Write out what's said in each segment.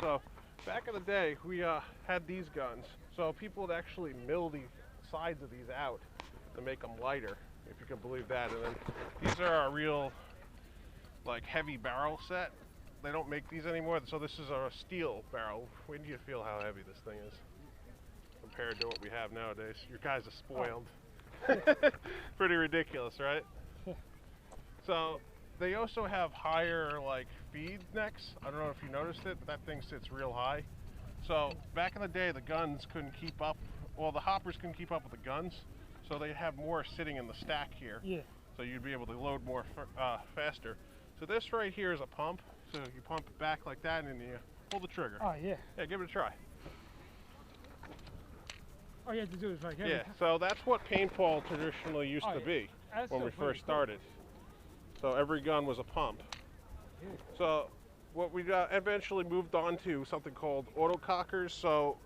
So back in the day, we had these guns. So people would actually mill the sides of these out to make them lighter, if you can believe that. And then these are a real, like, heavy barrel set. They don't make these anymore, so this is a steel barrel. When do you feel how heavy this thing is compared to what we have nowadays? You guys are spoiled. Pretty ridiculous, right? So they also have higher, like, feed necks. I don't know if you noticed it, but that thing sits real high. So back in the day, the guns couldn't keep up. Well, the hoppers couldn't keep up with the guns, so they have more sitting in the stack here. Yeah. So you'd be able to load more faster. So this right here is a pump. So you pump it back like that, and then you pull the trigger. Oh, yeah. Yeah, give it a try. All you have to do is like... Yeah, so that's what paintball traditionally used to be when we first started. So every gun was a pump. Yeah. So what we eventually moved on to something called autocockers. So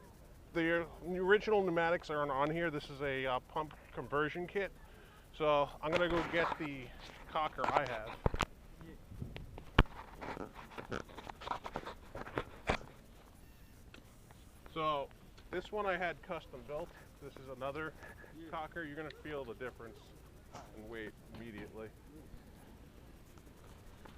the original pneumatics aren't on here. This is a pump conversion kit. So I'm going to go get the cocker I have. So this one I had custom built. This is another cocker. You're going to feel the difference in weight immediately.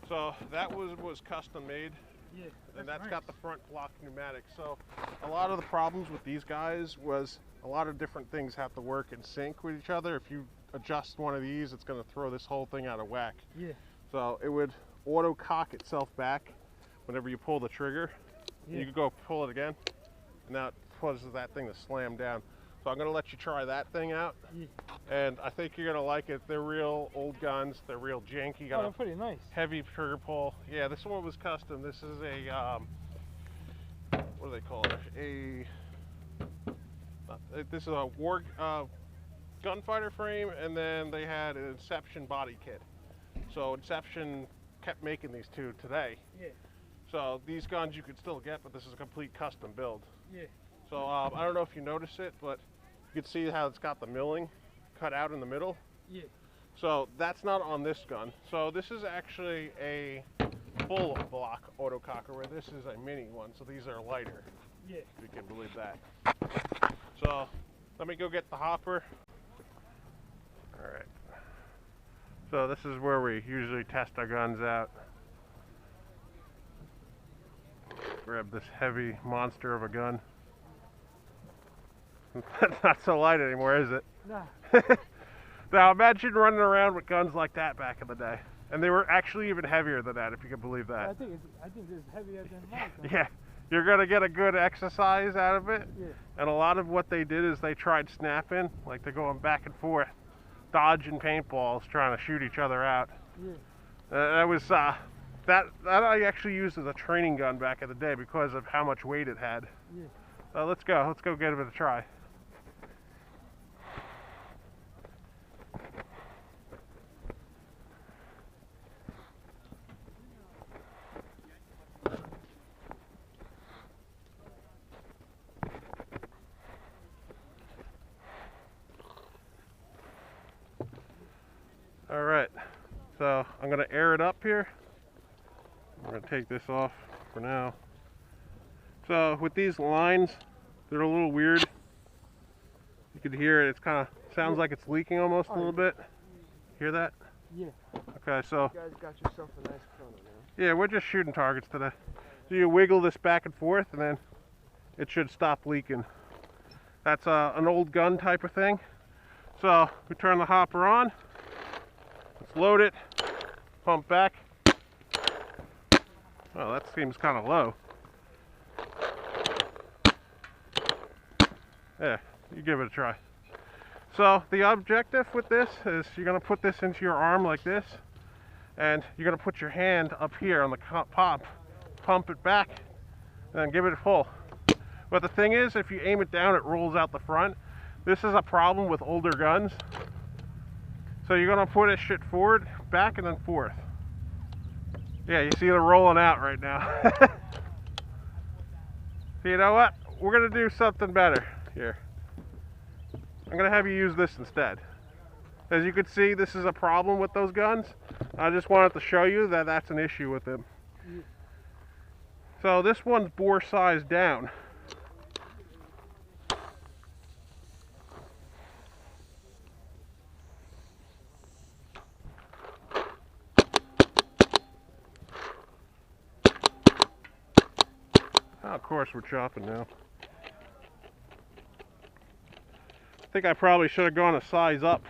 So that was custom made. Yeah, and that's got the front block pneumatic. So a lot of the problems with these guys was a lot of different things have to work in sync with each other. If you adjust one of these, it's going to throw this whole thing out of whack. Yeah. So it would auto cock itself back whenever you pull the trigger. Yeah. You could go pull it again, and now it causes that thing to slam down. So I'm going to let you try that thing out. Yeah. And I think you're going to like it. They're real old guns. They're real janky. Oh, they're pretty nice. Heavy trigger pull. Yeah, this one was custom. This is a, what do they call it? This is a war gunfighter frame, and then they had an Inception body kit. So Inception kept making these two today. Yeah. So these guns you could still get, but this is a complete custom build. Yeah. So I don't know if you notice it, but you can see how it's got the milling cut out in the middle. Yeah. So that's not on this gun. So this is actually a full block autococker, where this is a mini one. So these are lighter. Yeah. If you can believe that. So let me go get the hopper. All right. So this is where we usually test our guns out. Grab this heavy monster of a gun. That's not so light anymore, is it? Nah. Now imagine running around with guns like that back in the day. And they were actually even heavier than that, if you can believe that. I think it's heavier than mine. Yeah, you're going to get a good exercise out of it. Yeah. And a lot of what they did is they tried snapping, like they're going back and forth, dodging paintballs, trying to shoot each other out. Yeah. That was that I actually used as a training gun back in the day because of how much weight it had. Yeah. Let's go give it a try. All right, so I'm going to air it up here. I'm going to take this off for now. So with these lines, they're a little weird. You can hear it. It's kind of sounds like it's leaking almost a little bit. Hear that? Yeah. Okay, so You guys got yourself a nice chrono now. yeah, we're just shooting targets today. So you wiggle this back and forth, and then it should stop leaking. That's an old gun type of thing. So we turn the hopper on. Let's load it. Pump back. Oh, that seems kind of low. Yeah, you give it a try. So the objective with this is you're going to put this into your arm like this, and you're going to put your hand up here on the pump it back, and then give it a pull. But the thing is, if you aim it down, it rolls out the front. This is a problem with older guns. So you're going to put it shit forward, back, and then forth. Yeah, you see it rolling out right now. So you know what? We're going to do something better here. I'm going to have you use this instead. As you can see, this is a problem with those guns. I just wanted to show you that that's an issue with them. So this one's bore size down. Oh, of course we're chopping now. I think I probably should have gone a size up.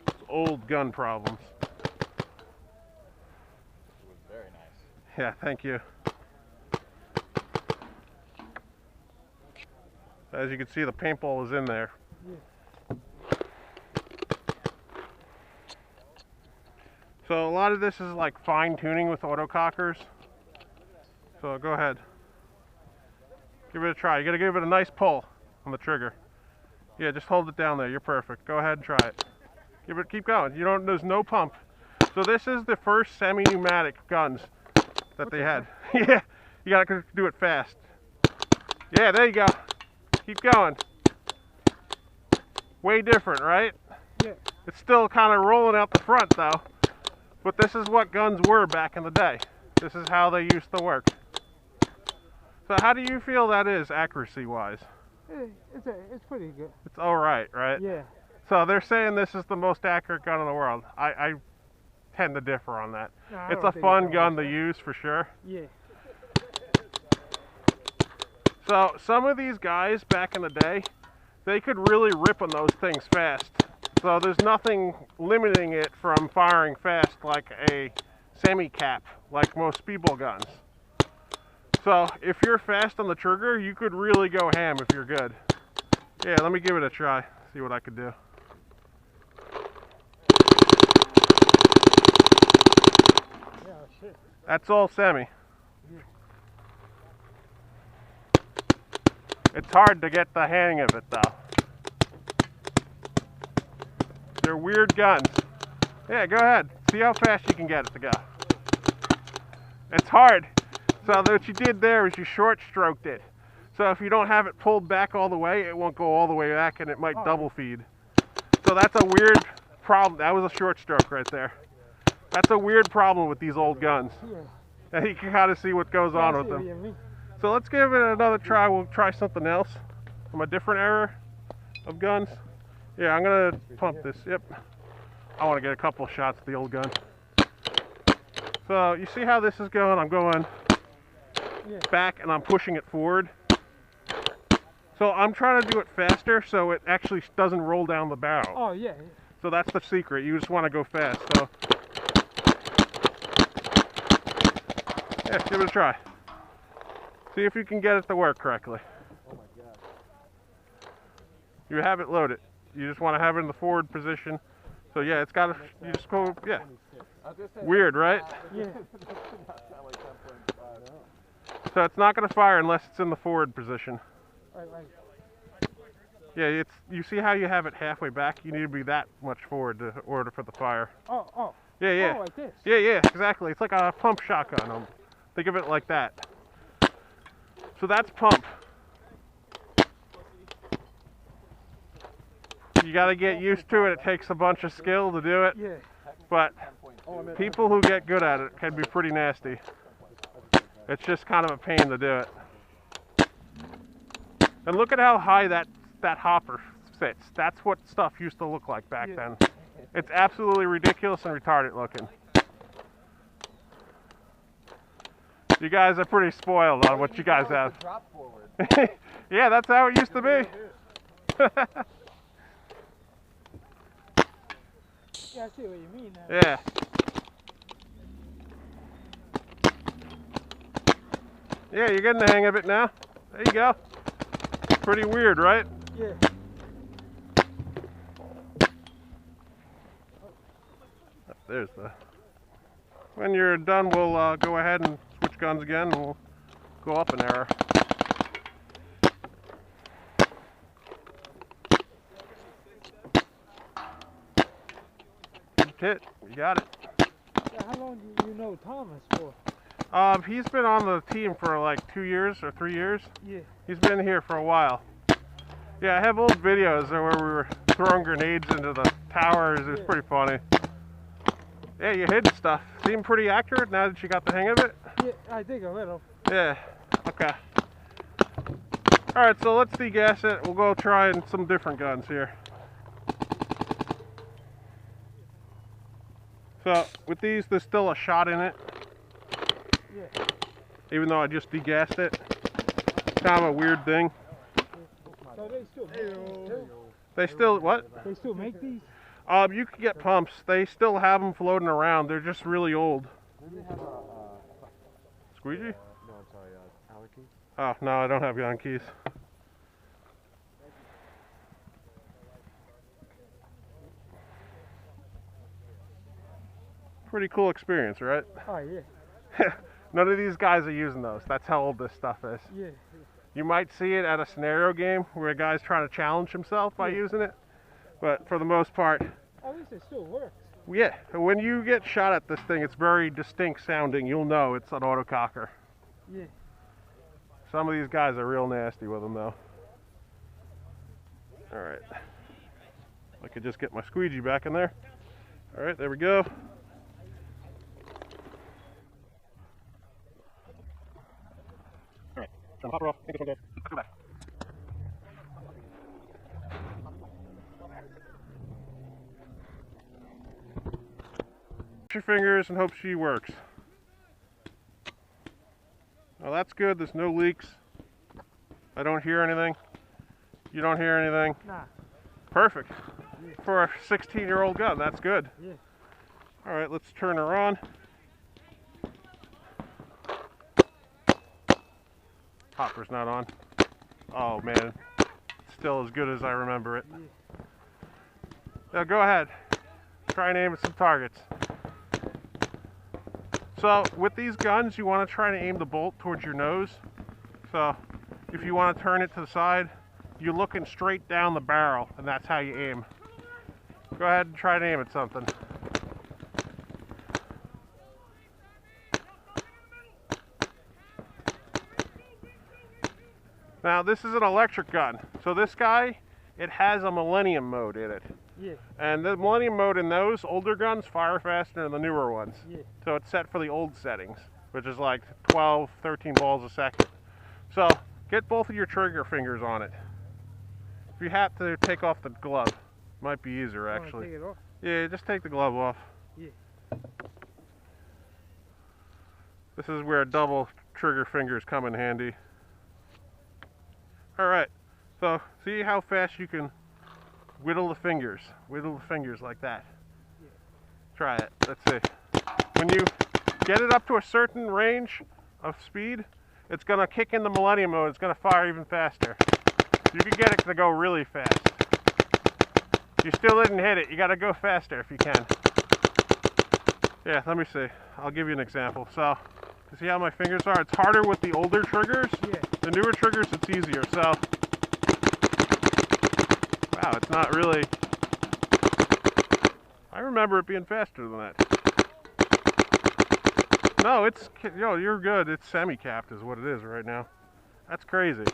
It's old gun problems. It was very nice. Yeah, thank you. As you can see, the paintball is in there. Yeah. So a lot of this is like fine tuning with autocockers. So go ahead. Give it a try. You gotta give it a nice pull on the trigger. Yeah, just hold it down there. You're perfect. Go ahead and try it. Keep going. There's no pump. So this is the first semi-pneumatic guns that they had. Yeah, you gotta do it fast. Yeah, there you go. Keep going. Way different, right? Yeah. It's still kind of rolling out the front though. But this is what guns were back in the day. This is how they used to work. So how do you feel that is, accuracy-wise? It's pretty good. It's all right, right? Yeah. So they're saying this is the most accurate gun in the world. I tend to differ on that. No, I It's don't a think fun it's gun to always use for sure. Yeah. So some of these guys back in the day, they could really rip on those things fast. So there's nothing limiting it from firing fast like a semi-cap, like most speedball guns. So if you're fast on the trigger, you could really go ham if you're good. Yeah, let me give it a try, see what I could do. Yeah, shit. That's all semi. Yeah. It's hard to get the hang of it though. They're weird guns. Yeah, go ahead. See how fast you can get it to go. It's hard. So what you did there is you short stroked it. So if you don't have it pulled back all the way, it won't go all the way back and it might double feed. So that's a weird problem. That was a short stroke right there. That's a weird problem with these old guns. Yeah. And you can kind of see what goes on I with see what them. you mean. So let's give it another try. We'll try something else from a different era of guns. Yeah, I'm gonna pump this. Yep. I want to get a couple shots of the old gun. So you see how this is going? I'm going back and I'm pushing it forward. So I'm trying to do it faster so it actually doesn't roll down the barrel. Oh, yeah. So that's the secret. You just want to go fast. So yeah, give it a try. See if you can get it to work correctly. Oh my God. You have it loaded. You just want to have it in the forward position. So yeah, it's got to, you just go, yeah. Weird, right? Yeah. So it's not going to fire unless it's in the forward position. Like, Yeah, you see how you have it halfway back? You need to be that much forward to order for the fire. oh. Yeah, yeah. Oh, like this. Yeah, exactly. It's like a pump shotgun. Think of it like that. So that's pump. You got to get used to it. It takes a bunch of skill to do it. Yeah. But people who get good at it can be pretty nasty. It's just kind of a pain to do it. And look at how high that hopper sits. That's what stuff used to look like back then. It's absolutely ridiculous and retarded looking. You guys are pretty spoiled on what you guys have. Drop forward. Yeah, that's how it used to be. Yeah, I see what you mean now. Yeah. Yeah, you're getting the hang of it now. There you go. Pretty weird, right? Yeah. There's the... When you're done, we'll go ahead and switch guns again, and we'll go up an arrow. Good hit. You got it. Yeah, how long do you know Thomas for? He's been on the team for like 2 years or 3 years. Yeah. He's been here for a while. Yeah, I have old videos where we were throwing grenades into the towers. It was pretty funny. Yeah, you hid stuff. Seemed pretty accurate now that you got the hang of it. Yeah, I think a little. Yeah. Okay. All right, so let's degas it. We'll go trying some different guns here. So with these, there's still a shot in it. Yeah. Even though I just degassed it. Kind of a weird thing. So they still make these too? They still, what? They still make these? You can get pumps. They still have them floating around. They're just really old. Do they have a Squeegee? no, I'm sorry, Allen key? Oh, no, I don't have gun keys. Pretty cool experience, right? Oh, yeah. None of these guys are using those. That's how old this stuff is. Yeah. You might see it at a scenario game where a guy's trying to challenge himself by using it. But for the most part, At least it still works. yeah, when you get shot at this thing, it's very distinct sounding. You'll know it's an autococker. Yeah. Some of these guys are real nasty with them, though. All right. I could just get my squeegee back in there. All right, there we go. All right, turn the hopper off. I think this one goes. Let's go back. Your fingers and hope she works. Well, that's good. There's no leaks. I don't hear anything. You don't hear anything. Nah. Perfect. For a 16-year-old gun, that's good. Yeah. All right, let's turn her on. Hopper's not on. Oh man, still as good as I remember it. Yeah. Now go ahead. Try and aim at some targets. So with these guns, you want to try to aim the bolt towards your nose. So if you want to turn it to the side, you're looking straight down the barrel, and that's how you aim. Go ahead and try to aim at something. Now this is an electric gun. So this guy, it has a Millennium mode in it. Yeah. And the Millennium mode in those older guns fire faster than the newer ones. Yeah. So it's set for the old settings, which is like 12, 13 balls a second. So get both of your trigger fingers on it. If you have to take off the glove, might be easier actually. Take it off? Yeah, just take the glove off. Yeah. This is where double trigger fingers come in handy. All right, so see how fast you can whittle the fingers like that. Yeah. Try it, let's see. When you get it up to a certain range of speed, it's gonna kick in the Millennium mode, it's gonna fire even faster. You can get it to go really fast. You still didn't hit it, you gotta go faster if you can. Yeah, let me see, I'll give you an example. So, you see how my fingers are? It's harder with the older triggers. Yeah. The newer triggers, it's easier, so. Wow, it's not really. I remember it being faster than that. No, it's, you're good. It's semi-capped is what it is right now. That's crazy.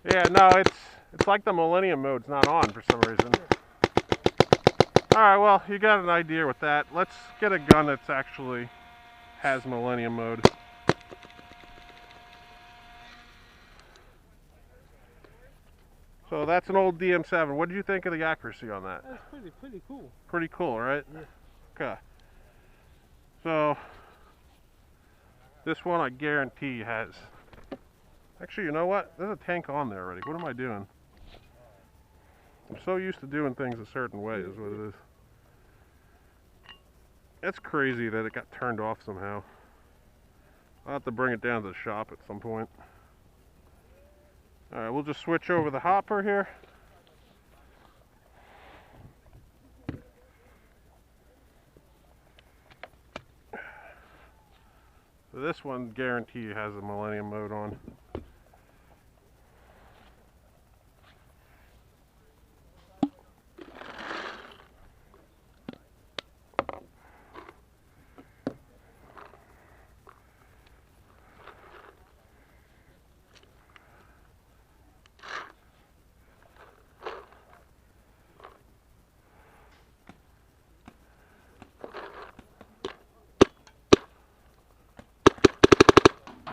Yeah, no, it's like the Millennium mode's not on for some reason. All right, well, you got an idea with that. Let's get a gun that's actually has Millennium mode. So that's an old DM7. What did you think of the accuracy on that? That's pretty cool. Pretty cool, right? Yeah. Okay. So this one I guarantee has. Actually, you know what? There's a tank on there already. What am I doing? I'm so used to doing things a certain way is what it is. It's crazy that it got turned off somehow. I'll have to bring it down to the shop at some point. Alright, we'll just switch over the hopper here. So this one guarantee has a Millennium mode on.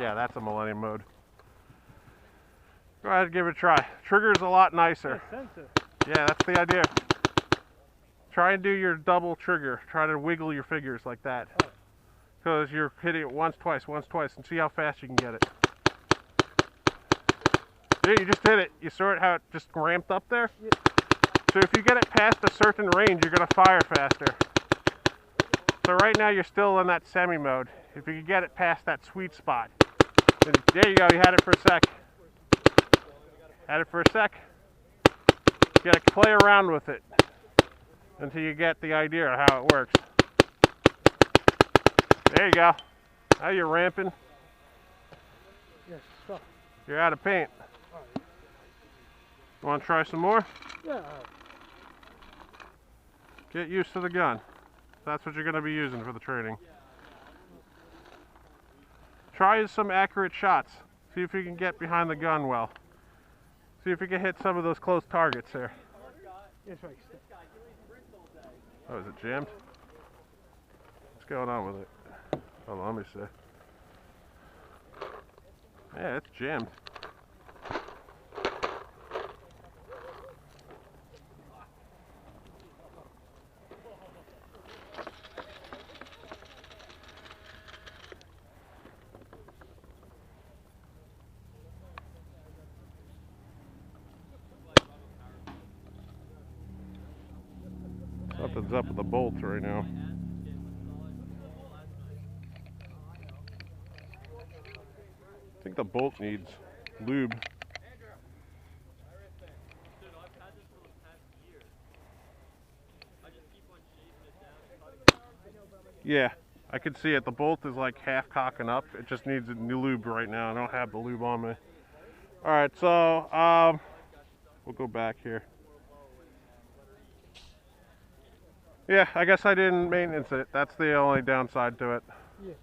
Yeah, that's a Millennium mode. Go ahead and give it a try. Trigger's a lot nicer. Yeah, sensor. Yeah, that's the idea. Try and do your double trigger. Try to wiggle your fingers like that. Because you're hitting it once, twice, and see how fast you can get it. Yeah, you just hit it. You saw it how it just ramped up there? Yeah. So if you get it past a certain range, you're going to fire faster. So right now you're still in that semi mode. If you can get it past that sweet spot. Then, there you go, you had it for a sec. Had it for a sec. You got to play around with it until you get the idea of how it works. There you go. Now you're ramping. Yes, stop. You're out of paint. You want to try some more? Yeah. Get used to the gun. That's what you're going to be using for the training. Try some accurate shots. See if you can get behind the gun well. See if you can hit some of those close targets there. Yes, right. Oh, is it jammed? What's going on with it? Hold on, let me see. Yeah, it's jammed. Something's up with the bolts right now. I think the bolt needs lube. Yeah, I can see it. The bolt is like half cocking up. It just needs a new lube right now. I don't have the lube on me. Alright, so we'll go back here. Yeah, I guess I didn't maintenance it. That's the only downside to it. Yeah.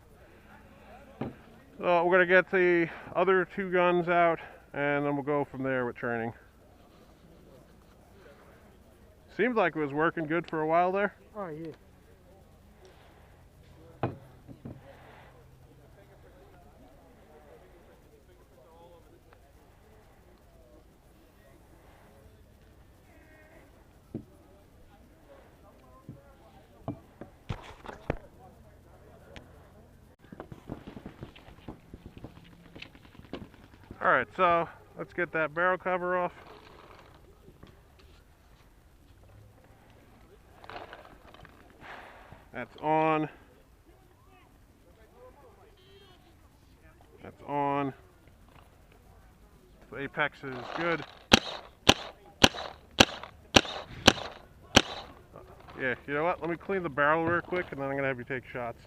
So we're going to get the other two guns out, and then we'll go from there with training. Seemed like it was working good for a while there. Oh, yeah. Alright, so let's get that barrel cover off. That's on. That's on. The apex is good. Yeah, you know what? Let me clean the barrel real quick and then I'm going to have you take shots.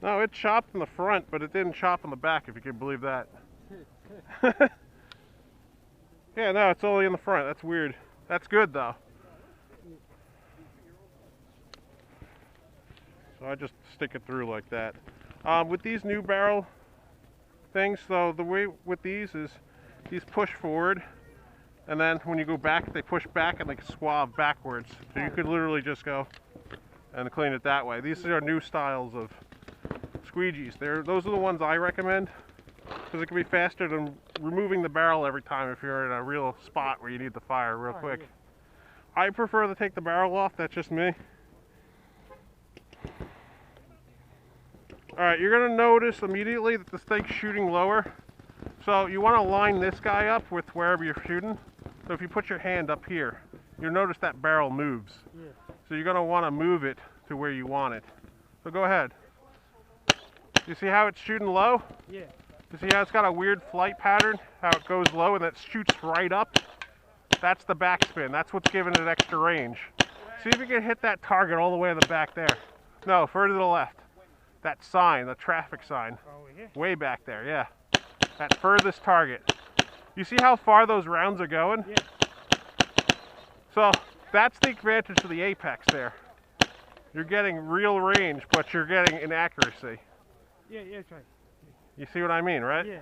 No, it chopped in the front, but it didn't chop in the back, if you can believe that. Yeah, no, it's only in the front. That's weird. That's good, though. So I just stick it through like that. With these new barrel things, so the way with these is these push forward, and then when you go back, they push back and they swab backwards. So you could literally just go and clean it that way. These are new styles of squeegees. Those are the ones I recommend because it can be faster than removing the barrel every time if you're in a real spot where you need the fire real quick. Yeah. I prefer to take the barrel off. That's just me. Alright, you're going to notice immediately that the snake's shooting lower. So you want to line this guy up with wherever you're shooting. So if you put your hand up here, you'll notice that barrel moves. Yeah. So you're going to want to move it to where you want it. So go ahead. You see how it's shooting low? Yeah. You see how it's got a weird flight pattern? How it goes low and then it shoots right up? That's the backspin. That's what's giving it extra range. See if you can hit that target all the way in the back there. No, further to the left. That sign, the traffic sign. Oh, yeah. Way back there, yeah. That furthest target. You see how far those rounds are going? Yeah. So that's the advantage of the apex there. You're getting real range, but you're getting inaccuracy. Yeah, yeah, that's right. You see what I mean, right? Yeah.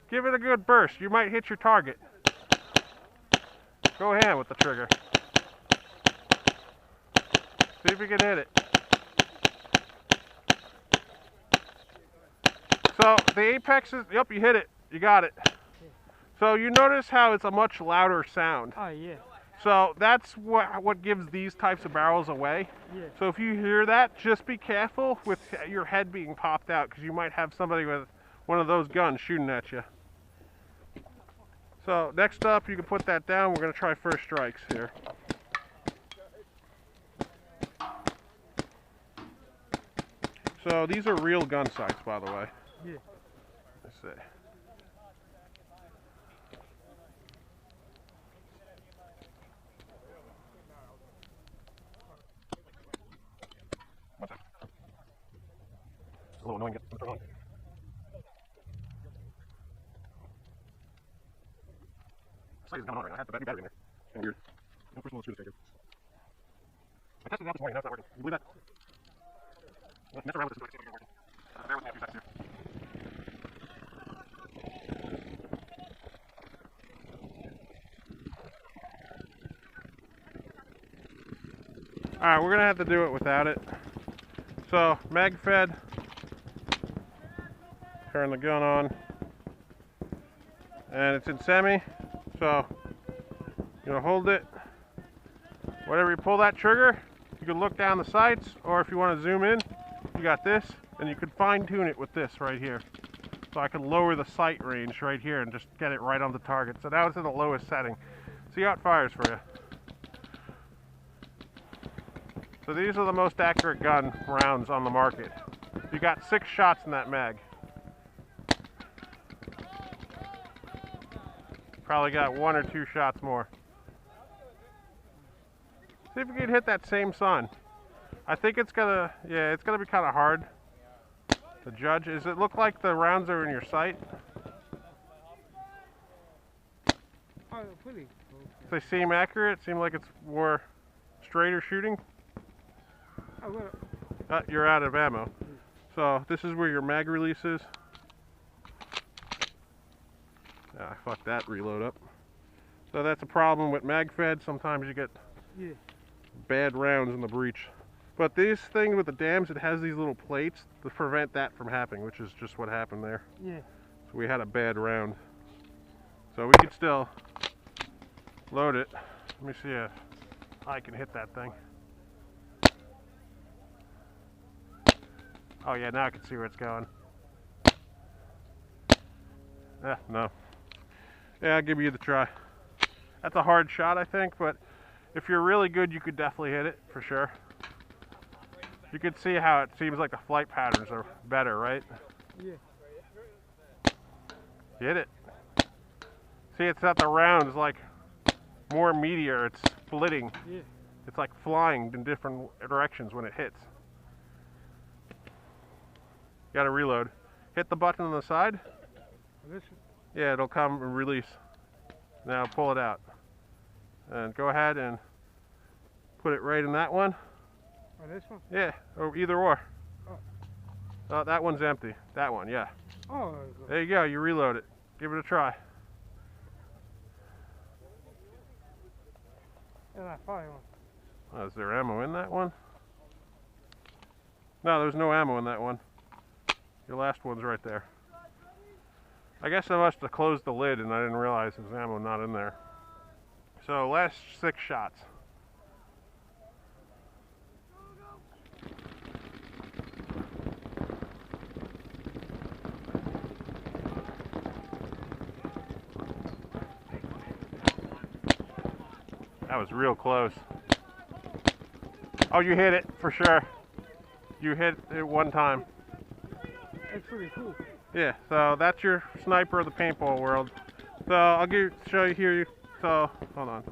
Give it a good burst. You might hit your target. Go ahead with the trigger. See if you can hit it. So the apex is, yep, you hit it. You got it. So you notice how it's a much louder sound. Oh, yeah. So that's what gives these types of barrels away. Yeah. So if you hear that, just be careful with your head being popped out, because you might have somebody with one of those guns shooting at you. So next up, you can put that down. We're going to try first strikes here. So these are real gun sights, by the way. Yeah. Let's see. One second. It's a little annoying. Get turn on. Sight isn't coming on right now. I have the battery in there. It's kind of weird. First of all, let's do this right here. I tested it out this morning. Now it's not working. Can you believe that? Let's mess around with this until I see if it's working. Bear with me a few seconds here. Alright, we're going to have to do it without it. So, mag fed. Turn the gun on. And it's in semi. So, you're going to hold it. Whenever you pull that trigger, you can look down the sights, or if you want to zoom in, you got this, and you can fine tune it with this right here. So I can lower the sight range right here and just get it right on the target. So now it's in the lowest setting. See how it fires for you. So these are the most accurate gun rounds on the market. You got 6 shots in that mag. Probably got 1 or 2 shots more. See if you can hit that same sun. I think it's gonna, yeah, it's gonna be kind of hard to judge. Does it look like the rounds are in your sight? Oh, pretty. They seem accurate. Seem like it's more straighter shooting. Oh, well. You're out of ammo. So this is where your mag release is. Ah, fuck that reload up. So that's a problem with mag fed. Sometimes you get bad rounds in the breech. But these things with the dams, it has these little plates to prevent that from happening, which is just what happened there. Yeah. So we had a bad round. So we could still load it. Let me see if I can hit that thing. Oh yeah, now I can see where it's going. No. Yeah, I'll give you the try. That's a hard shot, I think, but if you're really good, you could definitely hit it, for sure. You can see how it seems like the flight patterns are better, right? Yeah. Hit it. See, it's not the round, it's like more meteor, it's splitting. Yeah. It's like flying in different directions when it hits. You gotta reload. Hit the button on the side. This. Yeah, it'll come and release. Now pull it out. And go ahead and put it right in that one. Oh, this one? Yeah, or either or. Oh. Oh, that one's empty. That one, yeah. Oh. There you go, you reload it. Give it a try. And I fire one. Oh, is there ammo in that one? No, there's no ammo in that one. Your last one's right there. I guess I must have closed the lid and I didn't realize there's ammo not in there. So last 6 shots. That was real close. Oh, you hit it for sure. You hit it one time. That's pretty cool. Yeah, so that's your sniper of the paintball world. So I'll show you here. So hold on.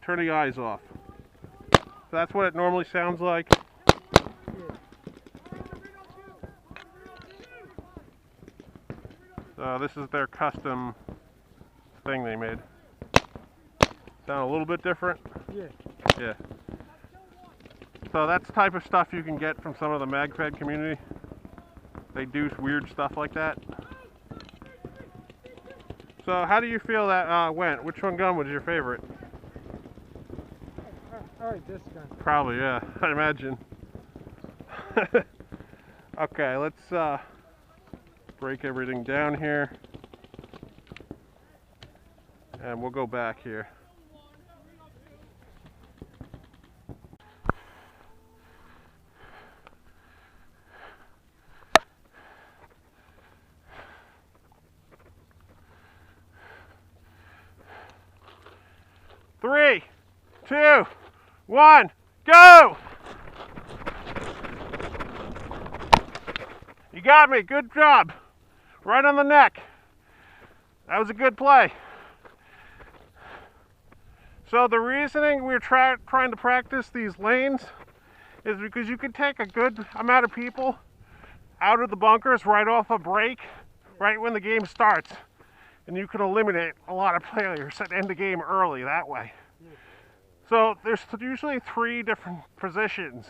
Turn the eyes off. So that's what it normally sounds like. So this is their custom thing they made. Sound a little bit different? Yeah. Yeah. So that's the type of stuff you can get from some of the MagFed community. They do weird stuff like that. So how do you feel that went? Which one gun was your favorite? Alright, this gun. Probably, yeah, I imagine. Okay, let's break everything down here. And we'll go back here. Three, two, one, go! You got me, good job. Right on the neck. That was a good play. So the reasoning we're trying to practice these lanes is because you can take a good amount of people out of the bunkers right off a break, right when the game starts. And you can eliminate a lot of players and end the game early that way. So there's usually 3 different positions.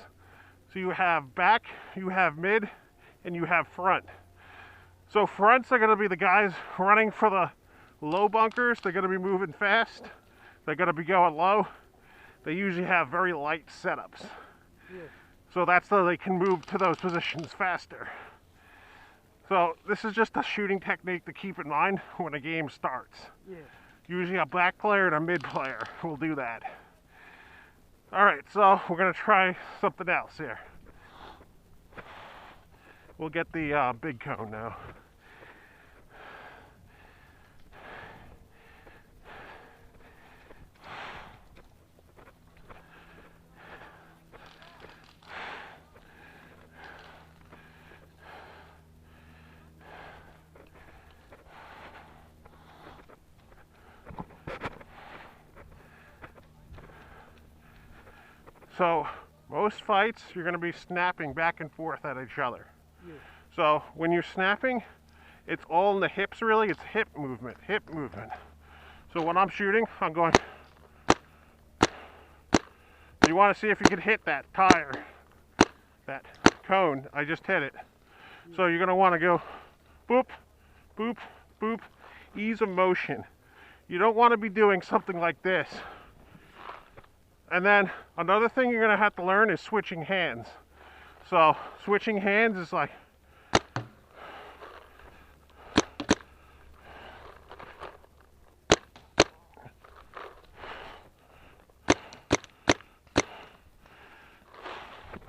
So you have back, you have mid, and you have front. So fronts are going to be the guys running for the low bunkers. They're going to be moving fast. They're going to be going low. They usually have very light setups. Yeah. So that's so they can move to those positions faster. So this is just a shooting technique to keep in mind when a game starts. Yeah. Usually a back player and a mid player will do that. Alright, so we're going to try something else here. We'll get the big cone now. So most fights, you're going to be snapping back and forth at each other. Yeah. So when you're snapping, it's all in the hips really. It's hip movement, hip movement. So when I'm shooting, I'm going. You want to see if you can hit that tire, that cone. I just hit it. So you're going to want to go boop, boop, boop, ease of motion. You don't want to be doing something like this. And then another thing you're going to have to learn is switching hands. So switching hands is like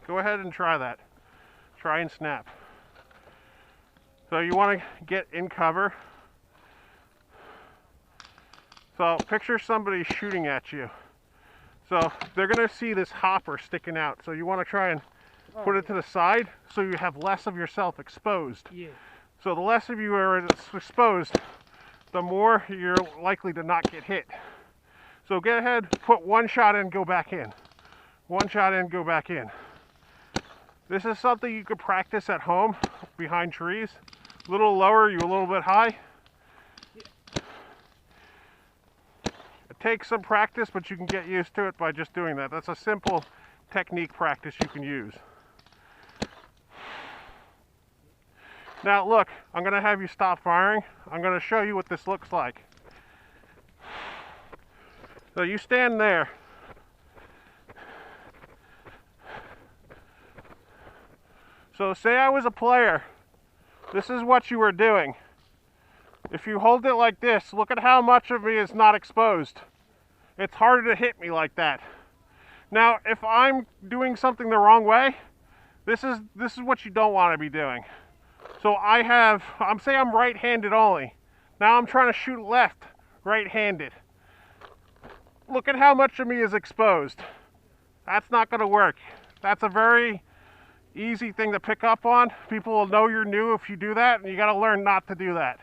go ahead and try that. Try and snap. So you want to get in cover. So picture somebody shooting at you. So they're going to see this hopper sticking out. So you want to try and put it to the side so you have less of yourself exposed. Yeah. So the less of you are exposed, the more you're likely to not get hit. So get ahead, put one shot in, go back in. One shot in, go back in. This is something you could practice at home behind trees. A little lower, you a little bit high. It takes some practice, but you can get used to it by just doing that. That's a simple technique practice you can use. Now look, I'm going to have you stop firing. I'm going to show you what this looks like. So you stand there. So say I was a player. This is what you were doing. If you hold it like this, look at how much of me is not exposed. It's harder to hit me like that. Now, if I'm doing something the wrong way, this is what you don't want to be doing. So say I'm right-handed only. Now I'm trying to shoot left, right-handed. Look at how much of me is exposed. That's not going to work. That's a very easy thing to pick up on. People will know you're new if you do that, and you got to learn not to do that.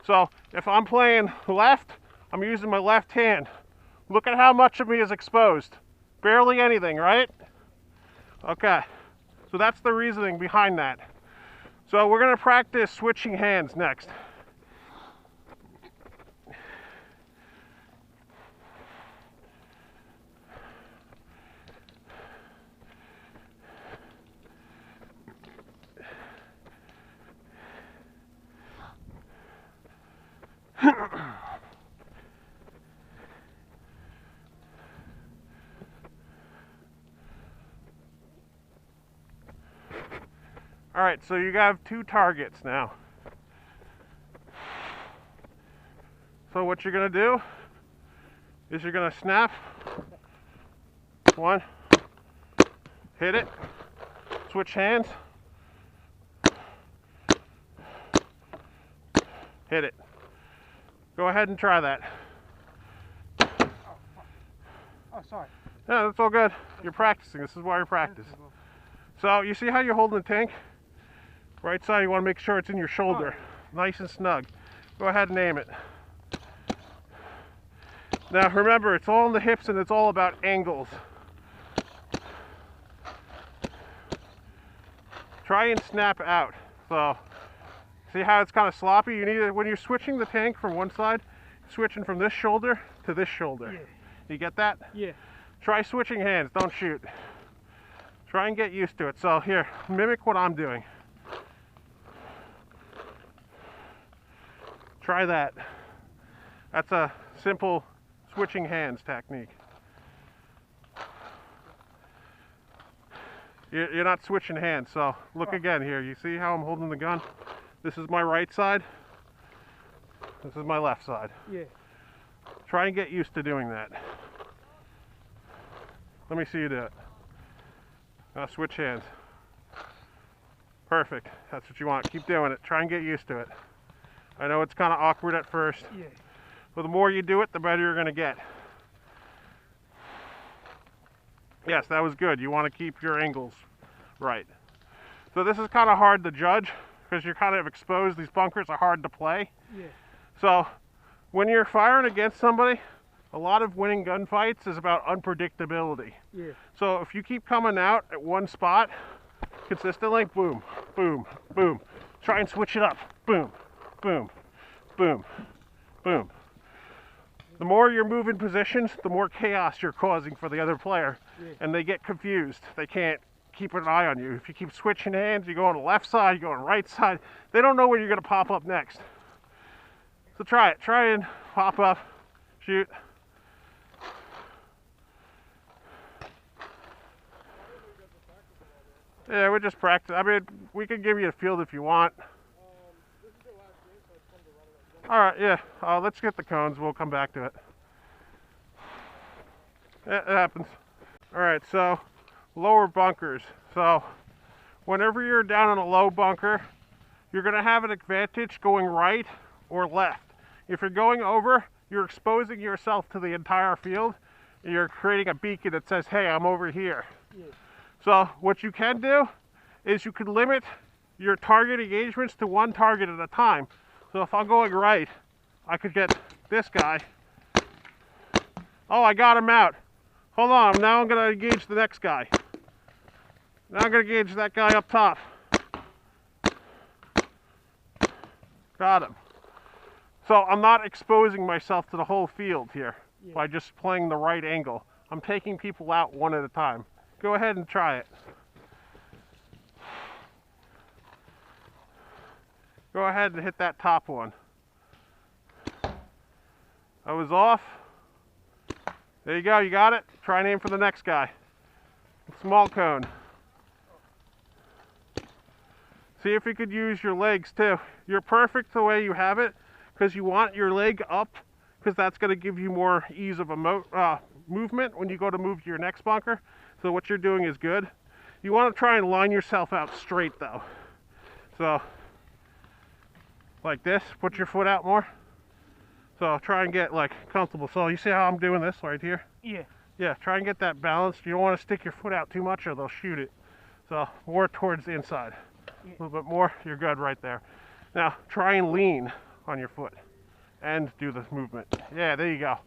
So if I'm playing left, I'm using my left hand. Look at how much of me is exposed. Barely anything, right? Okay. So that's the reasoning behind that. So we're going to practice switching hands next. All right, so you have 2 targets now. So what you're gonna do is you're gonna snap 1, hit it, switch hands, hit it. Go ahead and try that. Oh, sorry. Yeah, that's all good. You're practicing. This is why you practice. So you see how you're holding the tank? Right side, you want to make sure it's in your shoulder. Nice and snug. Go ahead and aim it. Now remember, it's all in the hips and it's all about angles. Try and snap out. So see how it's kind of sloppy? You need it when you're switching the tank from one side, switching from this shoulder to this shoulder. Yeah. You get that? Yeah. Try switching hands, don't shoot. Try and get used to it. So here, mimic what I'm doing. Try that. That's a simple switching hands technique. You're not switching hands, so look again here. You see how I'm holding the gun? This is my right side. This is my left side. Yeah. Try and get used to doing that. Let me see you do it. Now switch hands. Perfect. That's what you want. Keep doing it. Try and get used to it. I know it's kind of awkward at first, Yeah. but the more you do it, the better you're going to get. Yes, that was good. You want to keep your angles right. So this is kind of hard to judge because you're kind of exposed. These bunkers are hard to play. Yeah. So when you're firing against somebody, a lot of winning gunfights is about unpredictability. Yeah. So if you keep coming out at one spot consistently, boom, boom, boom. Try and switch it up. Boom, boom, boom, boom. The more you're moving positions, the more chaos you're causing for the other player. Yeah. And they get confused. They can't keep an eye on you. If you keep switching hands, you go on the left side, you go on the right side, they don't know where you're going to pop up next. So try it. Try and pop up, shoot. Yeah, we just practice. I mean, we can give you a field if you want. All right, yeah. Let's get the cones. We'll come back to it. It happens. All right, so lower bunkers. So whenever you're down in a low bunker, you're going to have an advantage going right or left. If you're going over, you're exposing yourself to the entire field. You're creating a beacon that says, hey, I'm over here. Yeah. So what you can do is you can limit your target engagements to one target at a time. So if I'm going right, I could get this guy. Oh, I got him out. Hold on, now I'm gonna engage the next guy. Now I'm gonna engage that guy up top. Got him. So I'm not exposing myself to the whole field here by just playing the right angle. I'm taking people out one at a time. Go ahead and try it. Go ahead and hit that top one. I was off. There you go, you got it. Try and aim for the next guy. Small cone. See if you could use your legs too. You're perfect the way you have it because you want your leg up because that's going to give you more ease of a movement when you go to move to your next bunker. So what you're doing is good. You want to try and line yourself out straight though. So like this, put your foot out more. So try and get like comfortable. So you see how I'm doing this right here? Yeah. Yeah, try and get that balanced. You don't want to stick your foot out too much or they'll shoot it. So more towards the inside. A little bit more, you're good right there. Now try and lean on your foot and do this movement. Yeah, there you go.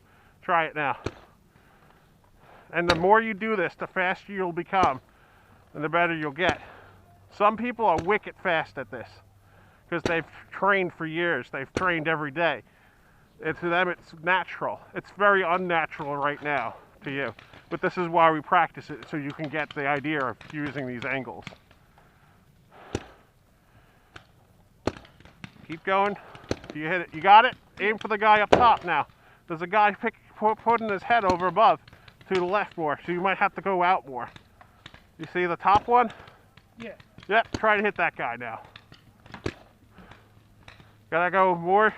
Try it now. And the more you do this, the faster you'll become and the better you'll get. Some people are wicked fast at this because they've trained for years. They've trained every day. To them, it's natural. It's very unnatural right now to you. But this is why we practice it, so you can get the idea of using these angles. Keep going. You hit it. You got it? Aim for the guy up top now. There's a guy putting his head over above to the left more, so you might have to go out more. You see the top one? Yeah. Yep, try to hit that guy now. Gotta go more.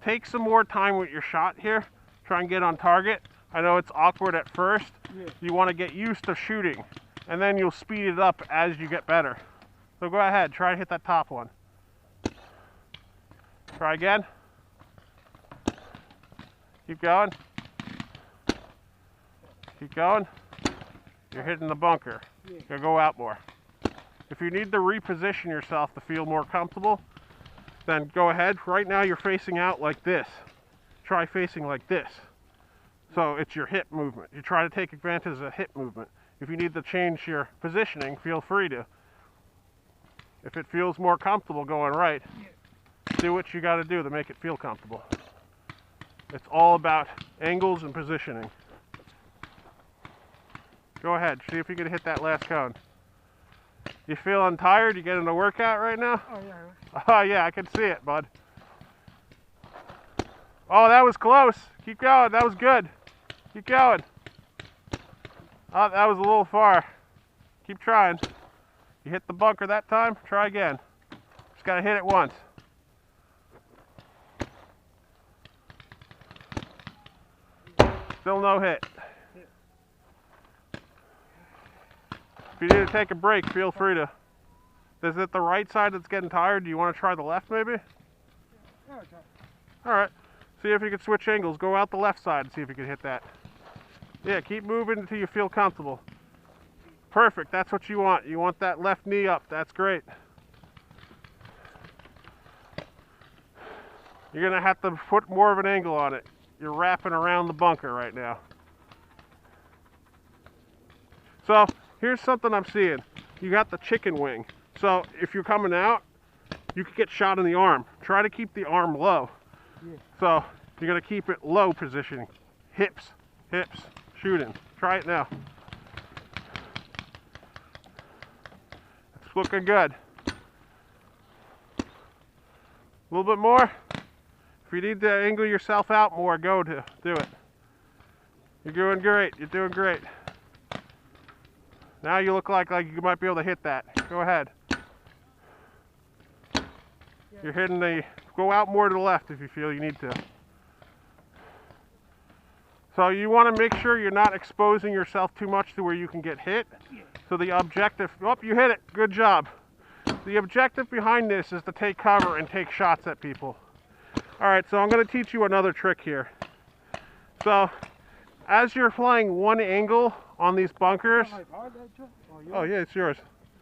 Take some more time with your shot here. Try and get on target. I know it's awkward at first. Yeah. You want to get used to shooting, and then you'll speed it up as you get better. So go ahead, try and hit that top one. Try again. Keep going. Keep going. You're hitting the bunker. Yeah. You gotta go out more. If you need to reposition yourself to feel more comfortable, then go ahead. Right now you're facing out like this. Try facing like this. So it's your hip movement. You try to take advantage of the hip movement. If you need to change your positioning, feel free to. If it feels more comfortable going right, do what you gotta do to make it feel comfortable. It's all about angles and positioning. Go ahead, see if you can hit that last cone. You feeling tired? You getting a workout right now? Oh, yeah. Oh yeah, I can see it, bud. Oh, that was close. Keep going, that was good. Keep going. Oh, that was a little far. Keep trying. You hit the bunker that time, try again. Just gotta hit it once. Still no hit. If you need to take a break, feel free to. Is it the right side that's getting tired? Do you want to try the left maybe? Yeah, okay. All right. See if you can switch angles. Go out the left side and see if you can hit that. Yeah, keep moving until you feel comfortable. Perfect. That's what you want. You want that left knee up. That's great. You're going to have to put more of an angle on it. You're wrapping around the bunker right now. So here's something I'm seeing. You got the chicken wing. So if you're coming out, you could get shot in the arm. Try to keep the arm low. Yeah. So you're gonna keep it low positioning. Hips, hips, shooting. Try it now. It's looking good. A little bit more. If you need to angle yourself out more, go to do it. You're doing great. You're doing great. Now you look like you might be able to hit that. Go ahead. You're hitting the, go out more to the left if you feel you need to. So you want to make sure you're not exposing yourself too much to where you can get hit. So the objective, oh, you hit it, good job. The objective behind this is to take cover and take shots at people. All right, so I'm going to teach you another trick here. So as you're flying one angle on these bunkers, oh yeah, it's yours.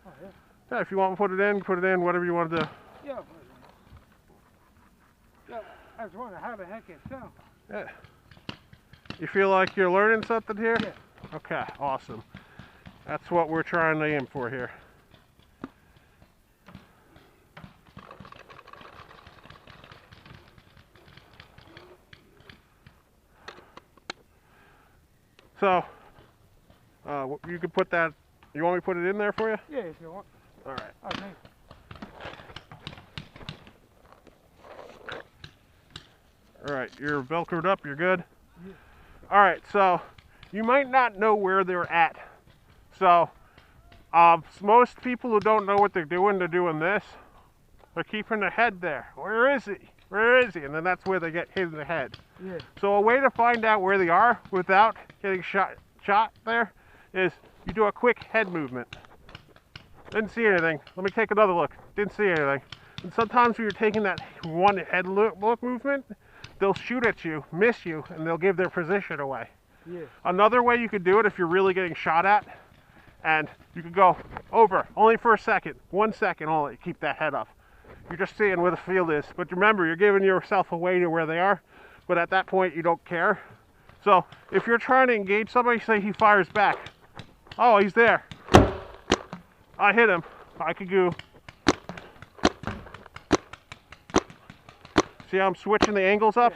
Oh, yeah. Yeah, if you want to put it in, whatever you want to do. Yeah. Yeah, I was wondering how the heck it sounds. Yeah. You feel like you're learning something here? Yeah. Okay, awesome. That's what we're trying to aim for here. So, you could put that, you want me to put it in there for you? Yeah, if you want. All right. Okay. All right, you're velcroed up, you're good? Yeah. All right, so you might not know where they're at. So most people who don't know what they're doing this. They're keeping their head there. Where is he? Where is he? And then that's where they get hit in the head. Yeah. So a way to find out where they are without getting shot there is you do a quick head movement. Didn't see anything. Let me take another look. Didn't see anything. And sometimes when you're taking that one head look movement, they'll shoot at you, miss you, and they'll give their position away. Yeah. Another way you could do it if you're really getting shot at, and you could go over, only for a second, 1 second only, keep that head up. You're just seeing where the field is. But remember, you're giving yourself away to where they are, but at that point you don't care. So if you're trying to engage somebody, say he fires back. Oh, he's there. I hit him. I could go. See how I'm switching the angles up?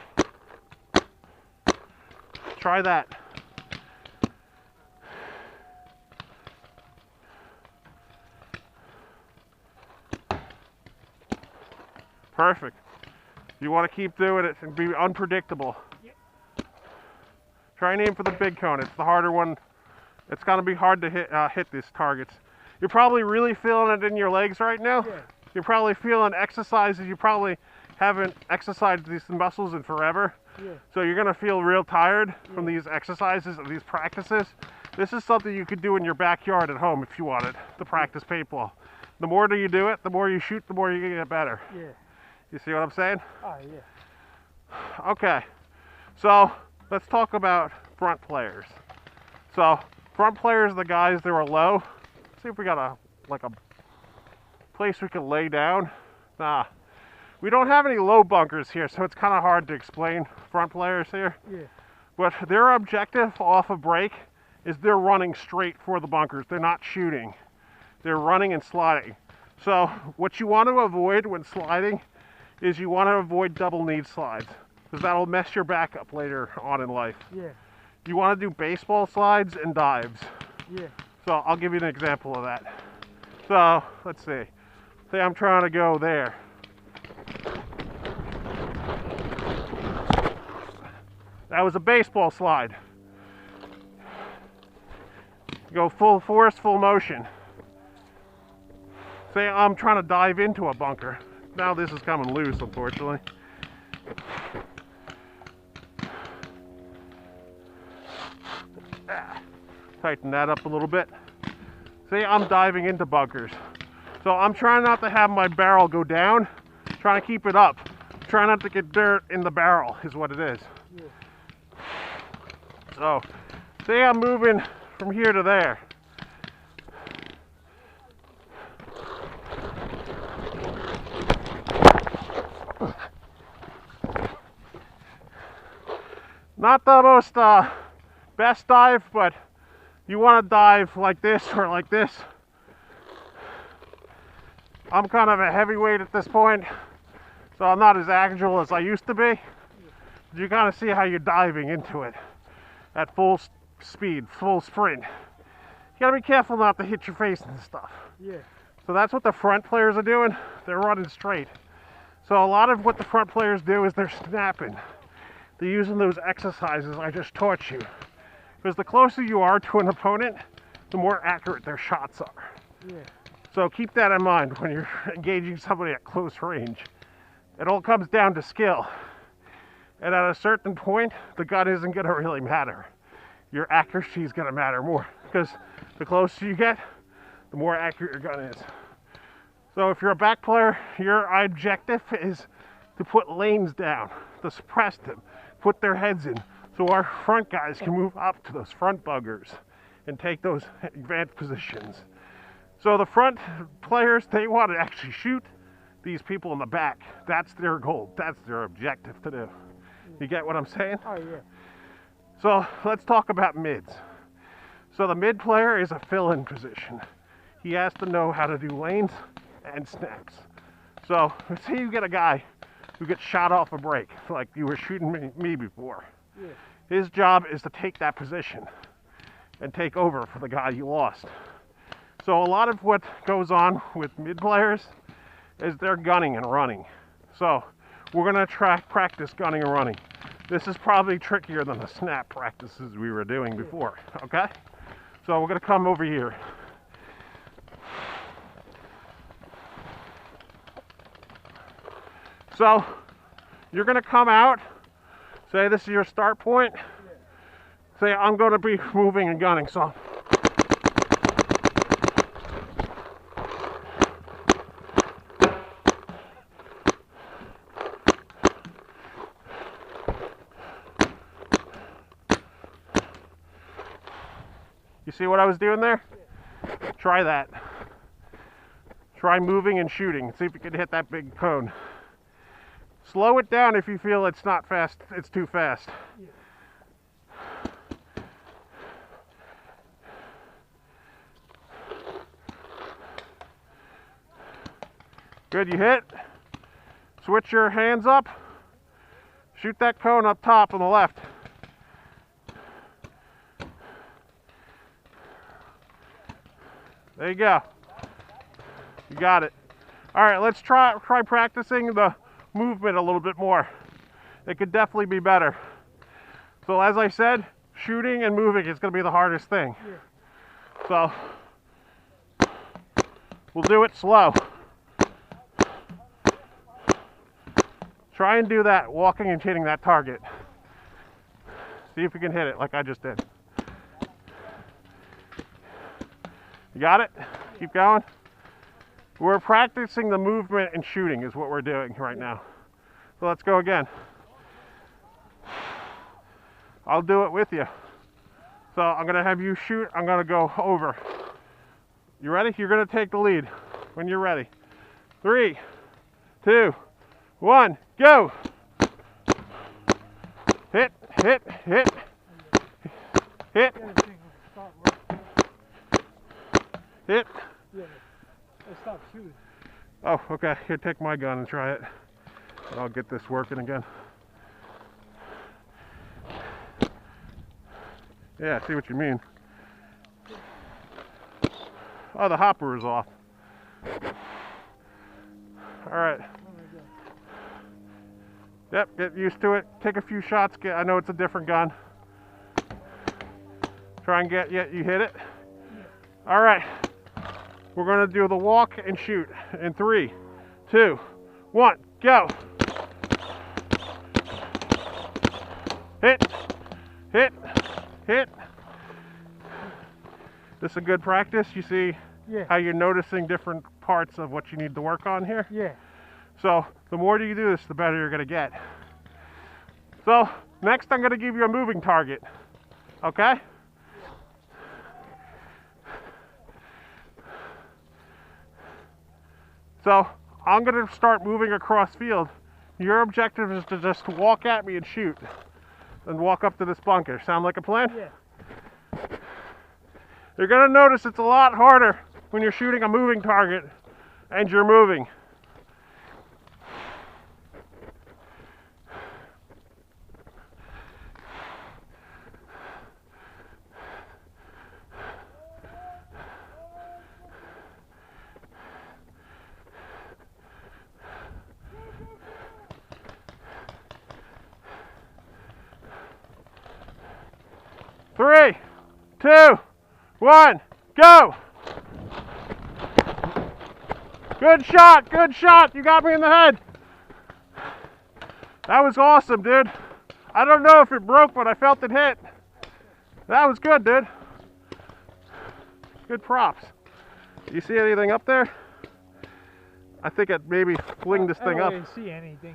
Try that. Perfect. You want to keep doing it and be unpredictable. Try and aim for the big cone. It's the harder one. It's going to be hard to hit these targets. You're probably really feeling it in your legs right now. Yeah. You're probably feeling exercises. You probably haven't exercised these muscles in forever. Yeah. So you're gonna feel real tired from these exercises and these practices. This is something you could do in your backyard at home if you wanted to practice paintball. The more that you do it, the more you shoot, the more you get better. Yeah. You see what I'm saying? Oh, yeah. Okay, so let's talk about front players. So front players are the guys that are low. See if we got a place we can lay down. Nah, we don't have any low bunkers here, so it's kind of hard to explain front players here. Yeah. But their objective off a break is they're running straight for the bunkers. They're not shooting. They're running and sliding. So what you want to avoid when sliding is you want to avoid double knee slides, because that'll mess your back up later on in life. Yeah. You want to do baseball slides and dives. Yeah. So I'll give you an example of that. So let's see. Say I'm trying to go there. That was a baseball slide. Go full force, full motion. Say I'm trying to dive into a bunker. Now this is coming loose, unfortunately. Tighten that up a little bit. See, I'm diving into bunkers. So I'm trying not to have my barrel go down, trying to keep it up. Try not to get dirt in the barrel is what it is. Yeah. So, say I'm moving from here to there. Not the most best dive, but you want to dive like this or like this. I'm kind of a heavyweight at this point, so I'm not as agile as I used to be. But you kind of see how you're diving into it at full speed, full sprint. You gotta be careful not to hit your face and stuff. Yeah. So that's what the front players are doing. They're running straight. So a lot of what the front players do is they're snapping. They're using those exercises I just taught you. Because the closer you are to an opponent, the more accurate their shots are. Yeah. So keep that in mind when you're engaging somebody at close range. It all comes down to skill. And at a certain point, the gun isn't going to really matter. Your accuracy is going to matter more. Because the closer you get, the more accurate your gun is. So if you're a back player, your objective is to put lanes down, to suppress them, put their heads in, so our front guys can move up to those front buggers and take those advanced positions. So the front players, they want to actually shoot these people in the back. That's their goal. That's their objective to do. You get what I'm saying? Oh, yeah. So let's talk about mids. So the mid player is a fill-in position. He has to know how to do lanes and snaps. So let's say you get a guy who gets shot off a break, like you were shooting me before. Yeah. His job is to take that position and take over for the guy you lost. So a lot of what goes on with mid players is they're gunning and running. So we're gonna practice gunning and running. This is probably trickier than the snap practices we were doing before, okay? So we're gonna come over here. So you're gonna come out, say this is your start point. Say I'm gonna be moving and gunning, so. You see what I was doing there? Try that. Try moving and shooting. See if you can hit that big cone. Slow it down if you feel it's not fast, it's too fast. Good, you hit. Switch your hands up. Shoot that cone up top on the left. There you go. You got it. All right, let's try practicing the movement a little bit more. It could definitely be better. So as I said, shooting and moving is going to be the hardest thing. Yeah. So We'll do it slow. Try and do that, walking and hitting that target. See if you can hit it like I just did. You got it? Keep going. We're practicing the movement and shooting is what we're doing right now. So let's go again. I'll do it with you. So I'm gonna have you shoot, I'm gonna go over. You ready? You're gonna take the lead when you're ready. 3, 2, 1, go! Hit, hit, hit, hit, hit. Yeah, I stopped shooting. Oh, okay. Here, take my gun and try it. And I'll get this working again. Yeah, I see what you mean. Oh, the hopper is off. All right. Yep, get used to it. Take a few shots. I know it's a different gun. Try and get you hit it. All right. We're gonna do the walk and shoot in 3, 2, 1, go. Hit, hit, hit. This is a good practice. You see how you're noticing different parts of what you need to work on here? Yeah. So the more you do this, the better you're gonna get. So next I'm gonna give you a moving target, okay? So I'm gonna start moving across field. Your objective is to just walk at me and shoot, and walk up to this bunker. Sound like a plan? Yeah. You're gonna notice it's a lot harder when you're shooting a moving target and you're moving. Three, 2, 1, go! Good shot, good shot. You got me in the head. That was awesome, dude. I don't know if it broke, but I felt it hit. That was good, dude. Good props. You see anything up there? I think it maybe flinged this thing up. I don't really see anything.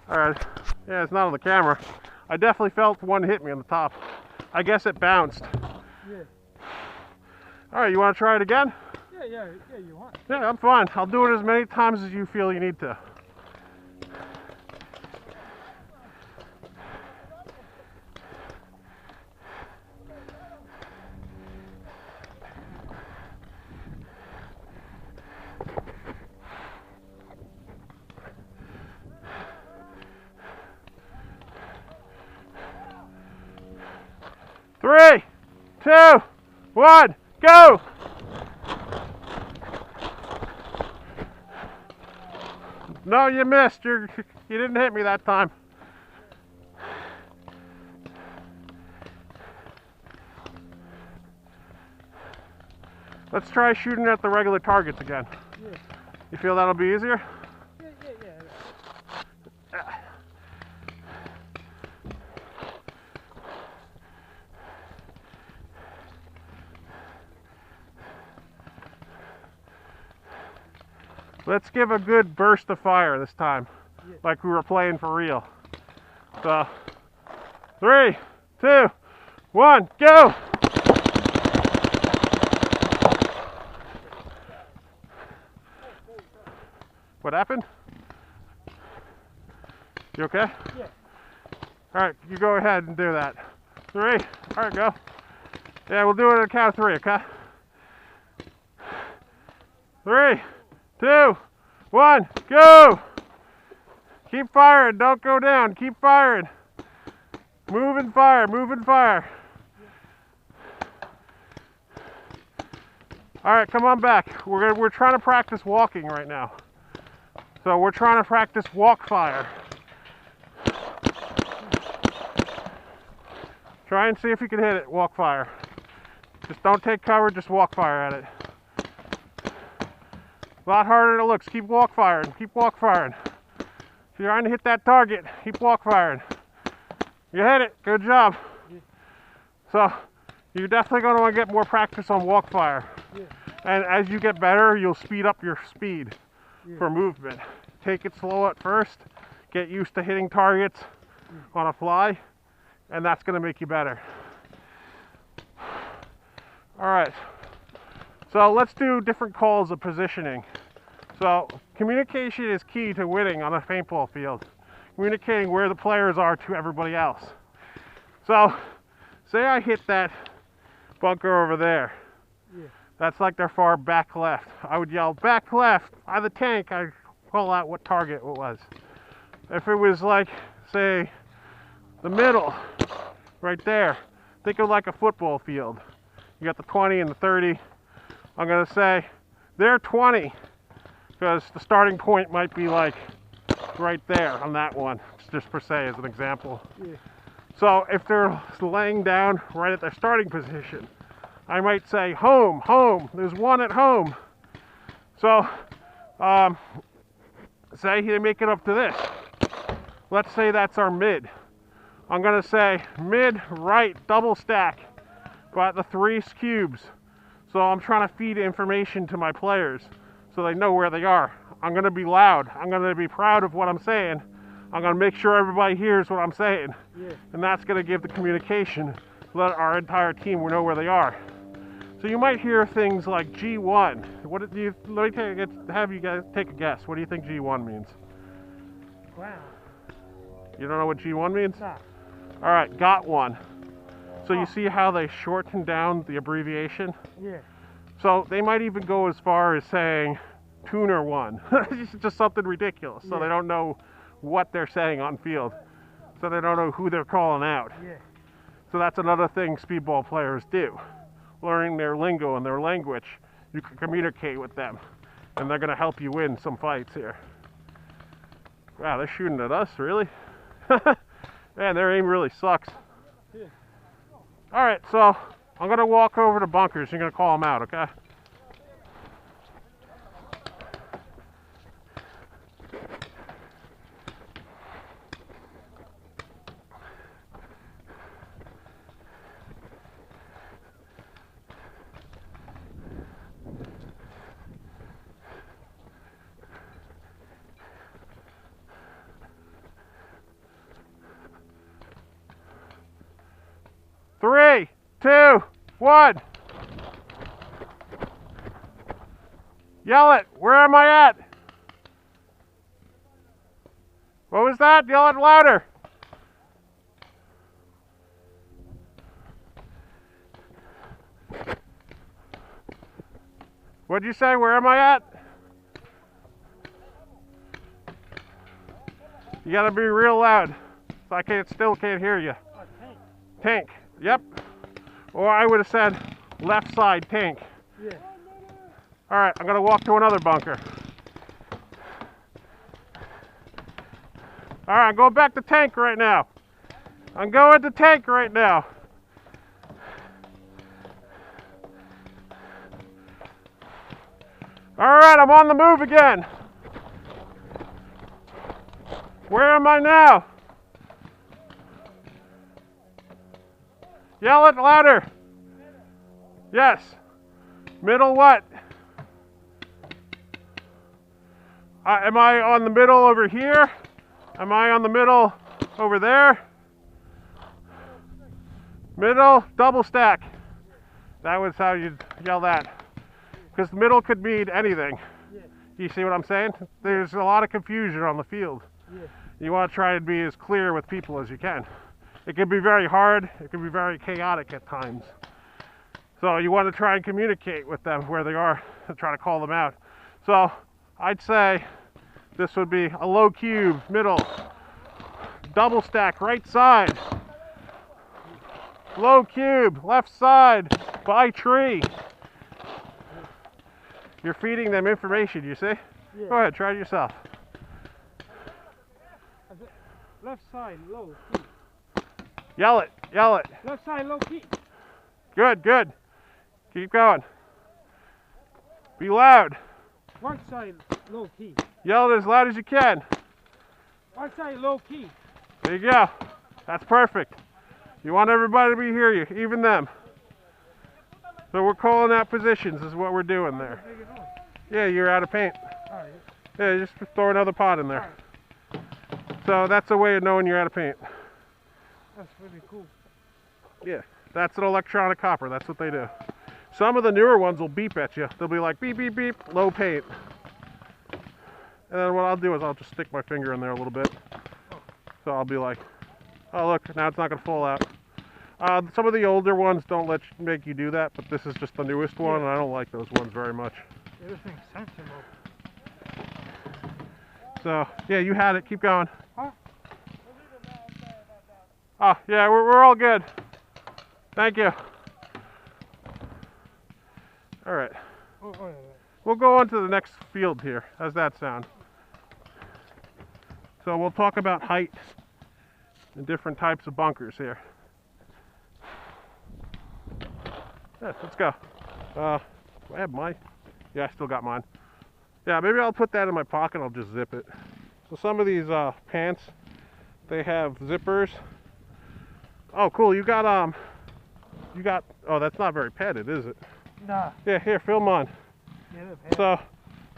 All right. Yeah, it's not on the camera. I definitely felt one hit me on the top. I guess it bounced. Yeah. All right, you want to try it again? Yeah, you want. Yeah, I'm fine. I'll do it as many times as you feel you need to. Three, 2, 1, go! No, you missed. You didn't hit me that time. Let's try shooting at the regular targets again. Yeah. You feel that'll be easier? Yeah. Let's give a good burst of fire this time, like we were playing for real. So, 3, 2, 1, go! What happened? You okay? Yeah. All right, you go ahead and do that. 3, all right, go. Yeah, we'll do it at a count of 3, okay? 3, 2, 1, go! Keep firing, don't go down, keep firing. Move and fire, move and fire. All right, come on back. We're trying to practice walking right now. So we're trying to practice walk fire. Try and see if you can hit it, walk fire. Just don't take cover, just walk fire at it. A lot harder than it looks. Keep walk firing. Keep walk firing. If you're trying to hit that target, keep walk firing. You hit it. Good job. Yeah. So you're definitely going to want to get more practice on walk fire. Yeah. And as you get better, you'll speed up your speed Yeah. for movement. Take it slow at first. Get used to hitting targets on a fly, and that's going to make you better. All right. So let's do different calls of positioning. So communication is key to winning on a paintball field. Communicating where the players are to everybody else. So say I hit that bunker over there. Yeah. That's like their far back left. I would yell, back left, by the tank. I'd call out what target it was. If it was like, say, the middle, right there, think of like a football field. You got the 20 and the 30. I'm gonna say, they're 20, because the starting point might be like right there on that one, just per se as an example. Yeah. So if they're laying down right at their starting position, I might say, home, home, there's one at home. So, say they make it up to this. Let's say that's our mid. I'm gonna say mid, right, double stack, got the 3 cubes. So I'm trying to feed information to my players so they know where they are. I'm gonna be loud. I'm gonna be proud of what I'm saying. I'm gonna make sure everybody hears what I'm saying. Yeah. And that's gonna give the communication, let our entire team know where they are. So you might hear things like G1. What do you, let me have you guys take a guess. What do you think G1 means? Wow. You don't know what G1 means? Nah. All right, got one. So you Oh. see how they shorten down the abbreviation? Yeah. So they might even go as far as saying tuner 1. It's just something ridiculous. So Yeah. they don't know what they're saying on field. So they don't know who they're calling out. Yeah. So that's another thing speedball players do. Learning their lingo and their language, you can communicate with them. And they're gonna help you win some fights here. Wow, they're shooting at us, really? Man, their aim really sucks. Yeah. All right, so I'm gonna walk over to bunkers. You're gonna call them out, okay? Three, two, one. Yell it. Where am I at? What was that? Yell it louder. What'd you say? Where am I at? You gotta be real loud. So I still can't hear you. Oh, tank. Tank. Yep. Or I would have said left side tank. Yeah. All right, I'm gonna walk to another bunker. All right, I'm going back to tank right now. I'm going to tank right now. All right, I'm on the move again. Where am I now? Yell it louder. Yes. Middle what? Am I on the middle over here? Am I on the middle over there? Middle, double stack. That was how you'd yell that. Because the middle could mean anything. Yeah. You see what I'm saying? There's a lot of confusion on the field. Yeah. You want to try to be as clear with people as you can. It can be very hard. It can be very chaotic at times. So you want to try and communicate with them where they are and try to call them out. So I'd say this would be a low cube, middle, double stack, right side, low cube, left side, by tree. You're feeding them information, you see? Yeah. Go ahead, try it yourself. Left side, low key. Yell it, yell it. Left side, low key. Good, good. Keep going. Be loud. Right side low key. Yell it as loud as you can. Right side low key. There you go. That's perfect. You want everybody to hear you, even them. So we're calling out positions is what we're doing there. Yeah, you're out of paint. Alright. Yeah, just throw another pot in there. So that's a way of knowing you're out of paint. That's really cool. Yeah, that's an electronic copper. That's what they do. Some of the newer ones will beep at you. They'll be like beep, beep, beep, low paint. And then what I'll do is I'll just stick my finger in there a little bit. So I'll be like, oh look, now it's not going to fall out. Some of the older ones don't make you do that, but this is just the newest one, and I don't like those ones very much. Everything's sensible. So, yeah, you had it. Keep going. Huh? Oh, yeah, we're all good. Thank you. All right. Oh, yeah. We'll go on to the next field here. How's that sound? So we'll talk about height and different types of bunkers here. Yeah, let's go. Do I have mine? Yeah, I still got mine. Yeah, maybe I'll put that in my pocket. I'll just zip it. So some of these pants, they have zippers. Oh, cool. You got, oh, that's not very padded, is it? Nah. Yeah, here, film on. Yeah, So,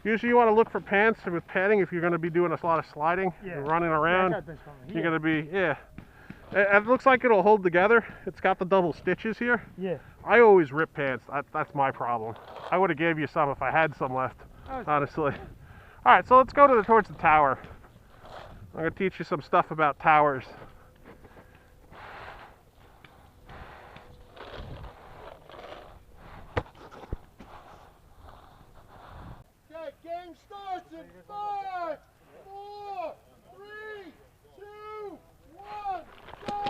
usually you want to look for pants with padding if you're going to be doing a lot of sliding and running around. I got this one here. You're going to be, yeah. It looks like it'll hold together. It's got the double stitches here. Yeah. I always rip pants. That's my problem. I would have gave you some if I had some left, honestly. All right, so let's go towards the tower. I'm going to teach you some stuff about towers. Okay, game starts in 5, 4, 3, 2, 1, go!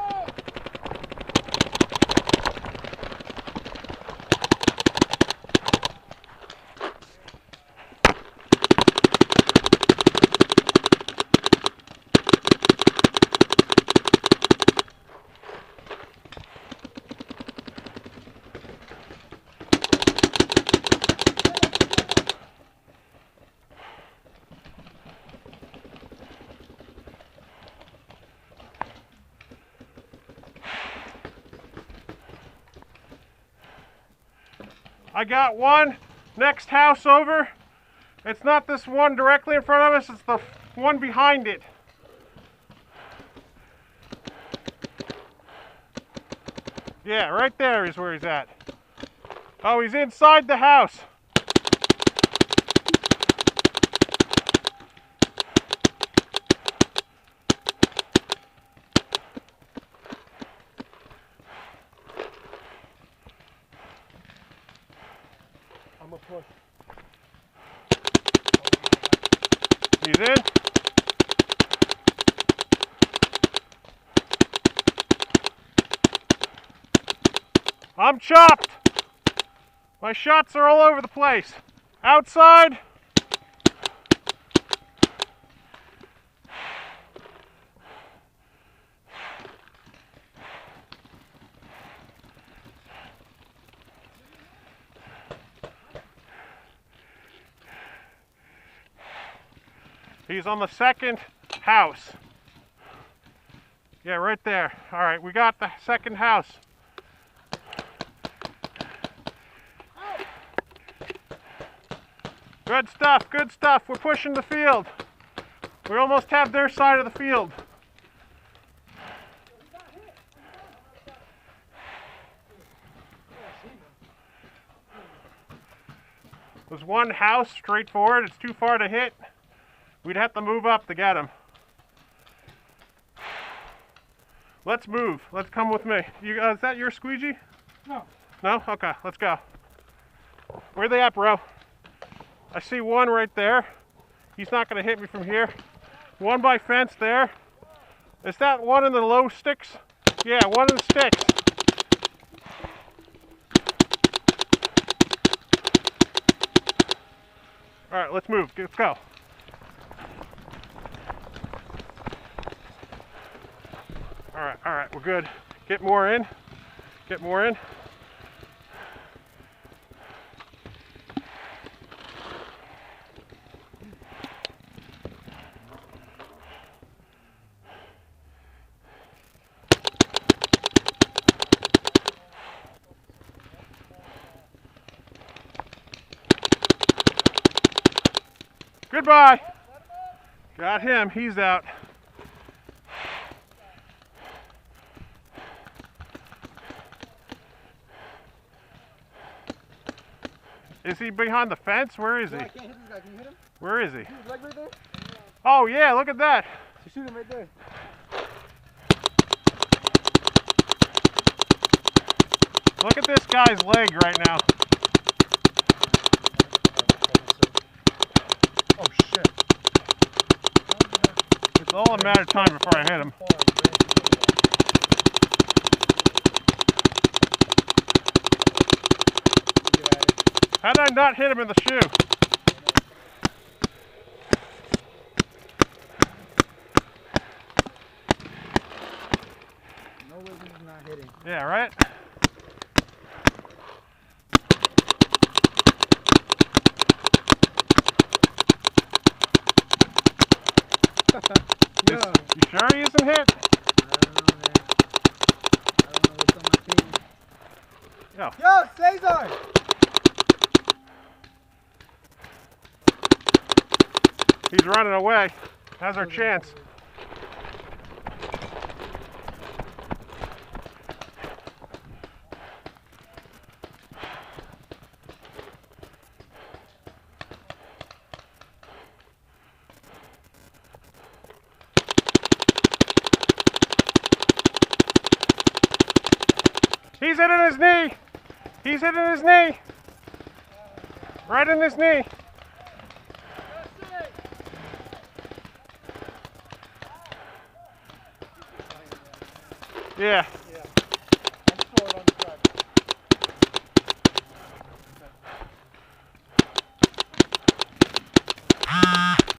I got one next house over. It's not this one directly in front of us, it's the one behind it. Yeah, right there is where he's at. Oh, he's inside the house. I'm gonna push. He's in. I'm chopped. My shots are all over the place. Outside. He's on the second house. Yeah, right there. All right, we got the second house. Good stuff, good stuff. We're pushing the field. We almost have their side of the field. There's one house straight forward. It's too far to hit. We'd have to move up to get him. Let's move. Let's come with me. Is that your squeegee? No. No? Okay, let's go. Where are they at, bro? I see one right there. He's not going to hit me from here. One by fence there. Is that one in the low sticks? Yeah, one in the sticks. All right, let's move. Let's go. All right, we're good. Get more in. Get more in. Goodbye. Got him. He's out. Is he behind the fence? Where is he? I can't hit this guy. Can you hit him? Where is he? See his leg right there? Oh yeah, look at that. So shoot him right there. Look at this guy's leg right now. Oh shit. It's all a matter of time before I hit him. How did I not hit him in the shoe? No way he's not hitting. Yeah, right? Yeah. You sure he isn't hit? I don't know, man. I don't know what's on my team. Yo. Yo, Cesar! He's running away. How's our chance? He's hitting his knee. He's hitting his knee. Right in his knee. Yeah.